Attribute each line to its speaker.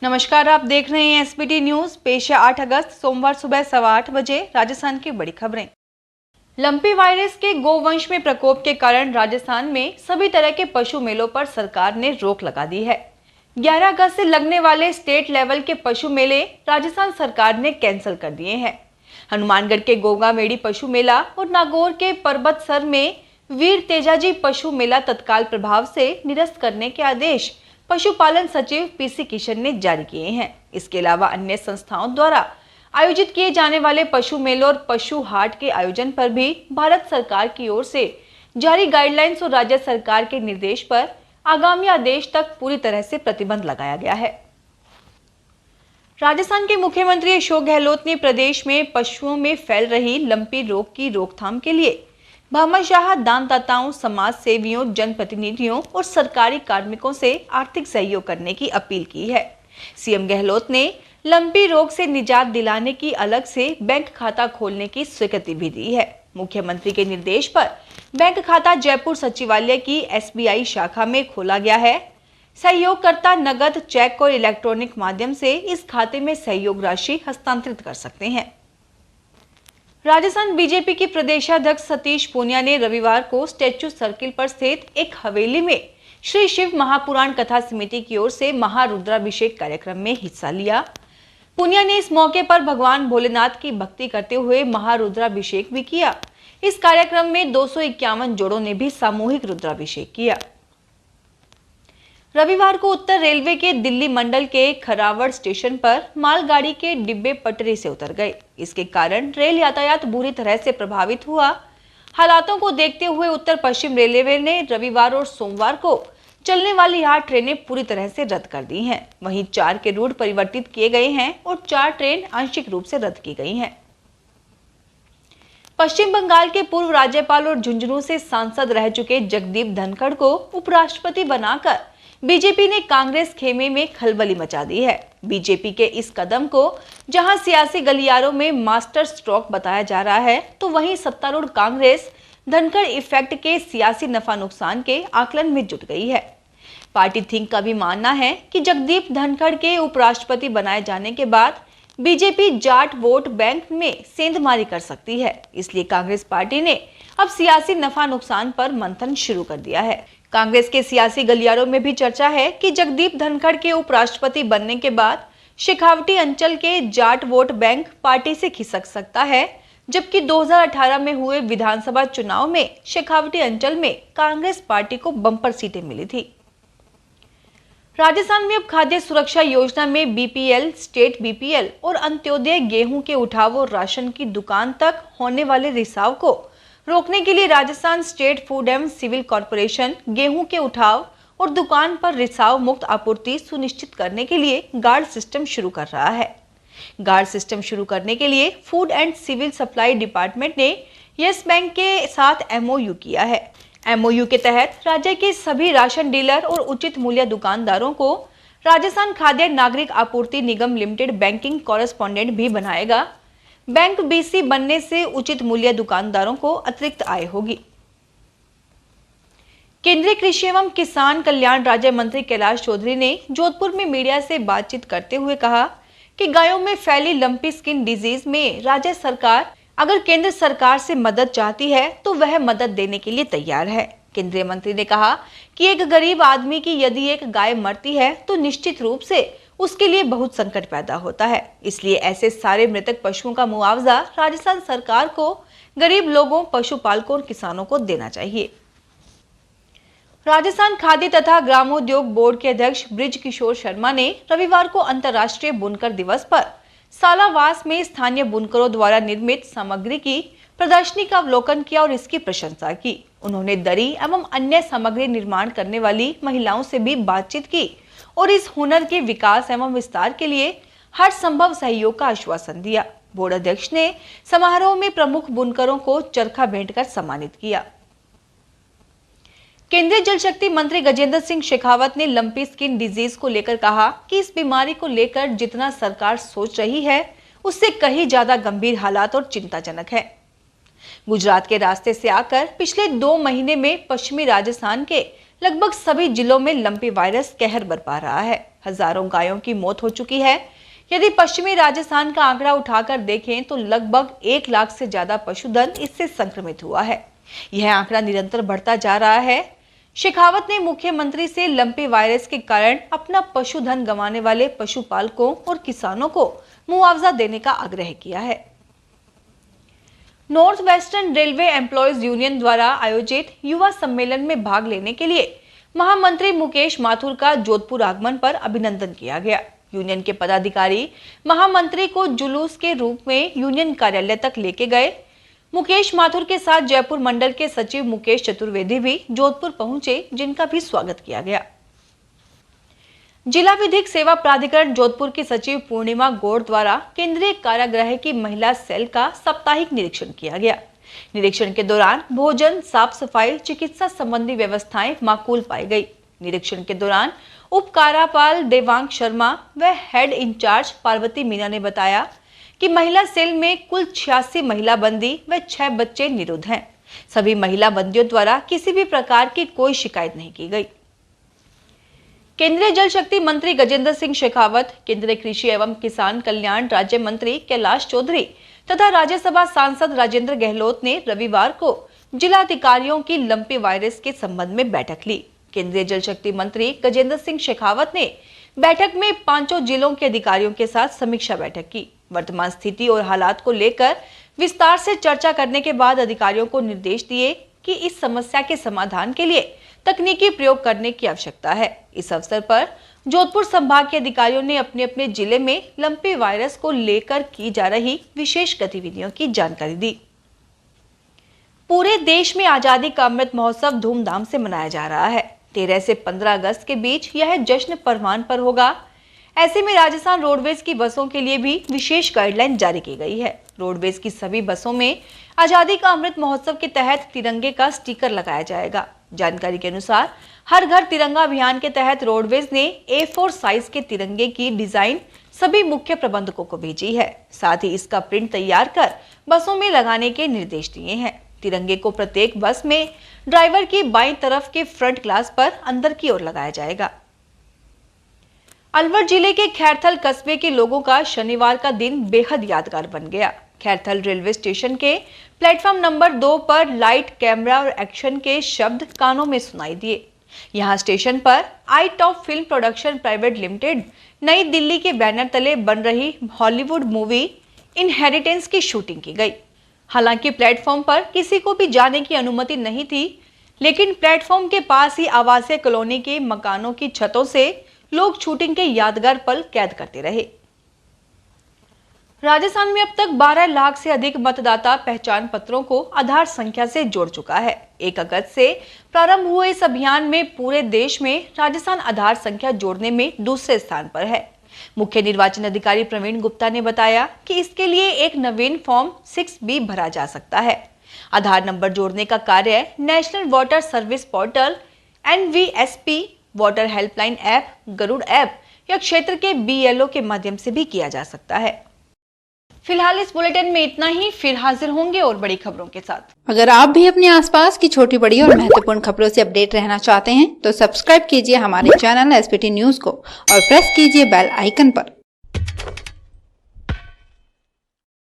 Speaker 1: नमस्कार, आप देख रहे हैं एसबीटी न्यूज। पेश है 8 अगस्त सोमवार सुबह 8:15 बजे राजस्थान की बड़ी खबरें। लंपी वायरस के गोवंश में प्रकोप के कारण राजस्थान में सभी तरह के पशु मेलों पर सरकार ने रोक लगा दी है। 11 अगस्त से लगने वाले स्टेट लेवल के पशु मेले राजस्थान सरकार ने कैंसिल कर दिए हैं। हनुमानगढ़ के गोगा मेड़ी पशु मेला और नागौर के पर्वतसर में वीर तेजाजी पशु मेला तत्काल प्रभाव से निरस्त करने के आदेश पशुपालन सचिव पीसी किशन ने जारी किए हैं। इसके अलावा अन्य संस्थाओं द्वारा आयोजित किए जाने वाले पशु मेलों और पशु हाट के आयोजन पर भी भारत सरकार की ओर से जारी गाइडलाइंस और राज्य सरकार के निर्देश पर आगामी आदेश तक पूरी तरह से प्रतिबंध लगाया गया है। राजस्थान के मुख्यमंत्री अशोक गहलोत ने प्रदेश में पशुओं में फैल रही लंपी रोग की रोकथाम के लिए भामाशाह दानदाताओं, समाज सेवियों, जनप्रतिनिधियों और सरकारी कार्मिकों से आर्थिक सहयोग करने की अपील की है। सीएम गहलोत ने लंपी रोग से निजात दिलाने की अलग से बैंक खाता खोलने की स्वीकृति भी दी है। मुख्यमंत्री के निर्देश पर बैंक खाता जयपुर सचिवालय की एसबीआई शाखा में खोला गया है। सहयोगकर्ता नगद, चेक और इलेक्ट्रॉनिक माध्यम से इस खाते में सहयोग राशि हस्तांतरित कर सकते हैं। राजस्थान बीजेपी की प्रदेशाध्यक्ष सतीश पूनिया ने रविवार को स्टैच्यू सर्किल पर स्थित एक हवेली में श्री शिव महापुराण कथा समिति की ओर से महारुद्राभिषेक कार्यक्रम में हिस्सा लिया। पूनिया ने इस मौके पर भगवान भोलेनाथ की भक्ति करते हुए महारुद्राभिषेक भी किया। इस कार्यक्रम में 251 जोड़ों ने भी सामूहिक रुद्राभिषेक किया। रविवार को उत्तर रेलवे के दिल्ली मंडल के खरावड़ स्टेशन पर मालगाड़ी के डिब्बे पटरी से उतर गए। इसके कारण रेल यातायात बुरी तरह से प्रभावित हुआ। हालातों को देखते हुए उत्तर पश्चिम रेलवे ने रविवार और सोमवार को चलने वाली 8 ट्रेनें पूरी तरह से रद्द कर दी हैं। वहीं 4 के रूट परिवर्तित किए गए हैं और 4 ट्रेन आंशिक रूप से रद्द की गई हैं। पश्चिम बंगाल के पूर्व राज्यपाल और झुंझुनू से सांसद रह चुके जगदीप धनखड़ को उपराष्ट्रपति बनाकर बीजेपी ने कांग्रेस खेमे में खलबली मचा दी है। बीजेपी के इस कदम को जहां सियासी गलियारों में मास्टर स्ट्रोक बताया जा रहा है, तो वहीं सत्तारूढ़ कांग्रेस धनखड़ इफेक्ट के सियासी नफा नुकसान के आकलन में जुट गई है। पार्टी थिंक का भी मानना है कि जगदीप धनखड़ के उपराष्ट्रपति बनाए जाने के बाद बीजेपी जाट वोट बैंक में सेंधमारी कर सकती है। इसलिए कांग्रेस पार्टी ने अब सियासी नफा नुकसान पर मंथन शुरू कर दिया है। कांग्रेस के सियासी गलियारों में भी चर्चा है कि जगदीप धनखड़ के उपराष्ट्रपति बनने के बाद शेखावटी अंचल के जाट वोट बैंक पार्टी से खिसक सकता है, जबकि 2018 में हुए विधानसभा चुनाव में शेखावटी अंचल में कांग्रेस पार्टी को बम्पर सीटें मिली थी। राजस्थान में अब खाद्य सुरक्षा योजना में बीपीएल, स्टेट बीपीएल और अंत्योदय गेहूं के उठाव और राशन की दुकान तक होने वाले रिसाव को रोकने के लिए राजस्थान स्टेट फूड एवं सिविल कॉर्पोरेशन गेहूं के उठाव और दुकान पर रिसाव मुक्त आपूर्ति सुनिश्चित करने के लिए गार्ड सिस्टम शुरू कर रहा है। गार्ड सिस्टम शुरू करने के लिए food and civil supply department ने यस बैंक के साथ एमओयू किया है। एमओयू के तहत राज्य के सभी राशन डीलर और उचित मूल्य दुकानदारों को राजस्थान खाद्य नागरिक आपूर्ति निगम लिमिटेड बैंकिंग कॉरेस्पॉन्डेंट भी बनाएगा। बैंक बीसी बनने से उचित मूल्य दुकानदारों को अतिरिक्त आय होगी। केंद्रीय कृषि एवं किसान कल्याण राज्य मंत्री कैलाश चौधरी ने जोधपुर में मीडिया से बातचीत करते हुए कहा कि गायों में फैली लंपी स्किन डिजीज में राज्य सरकार अगर केंद्र सरकार से मदद चाहती है तो वह मदद देने के लिए तैयार है। केंद्रीय मंत्री ने कहा कि एक गरीब आदमी की यदि एक गाय मरती है तो निश्चित रूप से उसके लिए बहुत संकट पैदा होता है। इसलिए ऐसे सारे मृतक पशुओं का मुआवजा राजस्थान सरकार को गरीब लोगों, पशुपालकों और किसानों को देना चाहिए। राजस्थान खाद्य तथा ग्रामोद्योग बोर्ड के अध्यक्ष ब्रिज किशोर शर्मा ने रविवार को अंतर्राष्ट्रीय बुनकर दिवस पर सालावास में स्थानीय बुनकरों द्वारा निर्मित सामग्री की प्रदर्शनी का अवलोकन किया और इसकी प्रशंसा की। उन्होंने दरी एवं अन्य सामग्री निर्माण करने वाली महिलाओं से भी बातचीत की और इस हुनर के विकास एवं विस्तार के लिए हर संभव सहयोग का आश्वासन दिया। बोर्ड अध्यक्ष ने समारोह में प्रमुख बुनकरों को चरखा भेंट कर सम्मानित किया। केंद्रीय जल शक्ति मंत्री गजेंद्र सिंह शेखावत ने लंपी स्किन डिजीज को लेकर कहा कि इस बीमारी को लेकर जितना सरकार सोच रही है उससे कहीं ज्यादा गंभीर हालात और चिंताजनक है। गुजरात के रास्ते से आकर पिछले 2 महीने में पश्चिमी राजस्थान के लगभग सभी जिलों में लंपी वायरस कहर बरपा रहा है। हजारों गायों की मौत हो चुकी है। यदि पश्चिमी राजस्थान का आंकड़ा उठाकर देखें तो लगभग 1 लाख से ज्यादा पशुधन इससे संक्रमित हुआ है। यह आंकड़ा निरंतर बढ़ता जा रहा है। शेखावत ने मुख्यमंत्री से लंपी वायरस के कारण अपना पशुधन गंवाने वाले पशुपालकों और किसानों को मुआवजा देने का आग्रह किया है। North western railway employees union द्वारा आयोजित युवा सम्मेलन में भाग लेने के लिए महामंत्री मुकेश माथुर का जोधपुर आगमन पर अभिनंदन किया गया। यूनियन के पदाधिकारी महामंत्री को जुलूस के रूप में यूनियन कार्यालय तक लेके गए। मुकेश माथुर के साथ जयपुर मंडल के सचिव मुकेश चतुर्वेदी भी जोधपुर पहुंचे, जिनका भी स्वागत किया गया। जिला विधिक सेवा प्राधिकरण जोधपुर की सचिव पूर्णिमा गौड़ द्वारा केंद्रीय कारागृह की महिला सेल का साप्ताहिक निरीक्षण किया गया। निरीक्षण के दौरान भोजन, साफ सफाई, चिकित्सा संबंधी व्यवस्थाएं माकूल पाई गई। निरीक्षण के दौरान उप कारापाल देवांग शर्मा व हेड इंचार्ज पार्वती मीना ने बताया कि महिला सेल में कुल 86 महिला बंदी व 6 बच्चे निरुद्ध हैं। सभी महिला बंदियों द्वारा किसी भी प्रकार की कोई शिकायत नहीं की गई। केंद्रीय जल शक्ति मंत्री गजेंद्र सिंह शेखावत, केंद्रीय कृषि एवं किसान कल्याण राज्य मंत्री कैलाश चौधरी तथा राज्यसभा सांसद राजेंद्र गहलोत ने रविवार को जिला अधिकारियों की लंपी वायरस के संबंध में बैठक ली। केंद्रीय जल शक्ति मंत्री गजेंद्र सिंह शेखावत ने बैठक में 5 जिलों के अधिकारियों के साथ समीक्षा बैठक की। वर्तमान स्थिति और हालात को लेकर विस्तार से चर्चा करने के बाद अधिकारियों को निर्देश दिए कि इस समस्या के समाधान के लिए तकनीकी प्रयोग करने की आवश्यकता है। इस अवसर पर जोधपुर संभाग के अधिकारियों ने अपने अपने जिले में लंपी वायरस को लेकर की जा रही विशेष गतिविधियों की जानकारी दी। पूरे देश में आजादी का अमृत महोत्सव धूमधाम से मनाया जा रहा है। 13 से 15 अगस्त के बीच यह जश्न परवान पर होगा। ऐसे में राजस्थान रोडवेज की बसों के लिए भी विशेष गाइडलाइन जारी की गई है। रोडवेज की सभी बसों में आजादी का अमृत महोत्सव के तहत तिरंगे का स्टिकर लगाया जाएगा। जानकारी के अनुसार हर घर तिरंगा अभियान के तहत रोडवेज ने A4 साइज के तिरंगे की डिजाइन सभी मुख्य प्रबंधकों को भेजी है। साथ ही इसका प्रिंट तैयार कर बसों में लगाने के निर्देश दिए हैं। तिरंगे को प्रत्येक बस में ड्राइवर की बाईं तरफ के फ्रंट ग्लास पर अंदर की ओर लगाया जाएगा। अलवर जिले के खैरथल कस्बे के लोगों का शनिवार का दिन बेहद यादगार बन गया। खैरथल रेलवे स्टेशन के प्लेटफॉर्म नंबर 2 पर लाइट, कैमरा और एक्शन के शब्द कानों में सुनाई दिए। यहां स्टेशन पर I top film production private limited नई दिल्ली के बैनर तले बन रही हॉलीवुड मूवी इनहेरिटेंस की शूटिंग की गई। हालांकि प्लेटफॉर्म पर किसी को भी जाने की अनुमति नहीं थी, लेकिन प्लेटफॉर्म के पास ही आवासीय कॉलोनी के मकानों की छतों से लोग शूटिंग के यादगार पल कैद करते रहे। राजस्थान में अब तक 12 लाख से अधिक मतदाता पहचान पत्रों को आधार संख्या से जोड़ चुका है। 1 अगस्त से प्रारंभ हुए इस अभियान में पूरे देश में राजस्थान आधार संख्या जोड़ने में दूसरे स्थान पर है। मुख्य निर्वाचन अधिकारी प्रवीण गुप्ता ने बताया कि इसके लिए एक नवीन फॉर्म 6B भरा जा सकता है। आधार नंबर जोड़ने का कार्य National Voter Service Portal NVSP, voter helpline app, Garuda app या क्षेत्र के BLO के माध्यम से भी किया जा सकता है। फिलहाल इस बुलेटिन में इतना ही। फिर हाजिर होंगे और बड़ी खबरों के साथ।
Speaker 2: अगर आप भी अपने आसपास की छोटी बड़ी और महत्वपूर्ण खबरों से अपडेट रहना चाहते हैं तो सब्सक्राइब कीजिए हमारे चैनल SPT न्यूज को और प्रेस कीजिए बेल आइकन पर।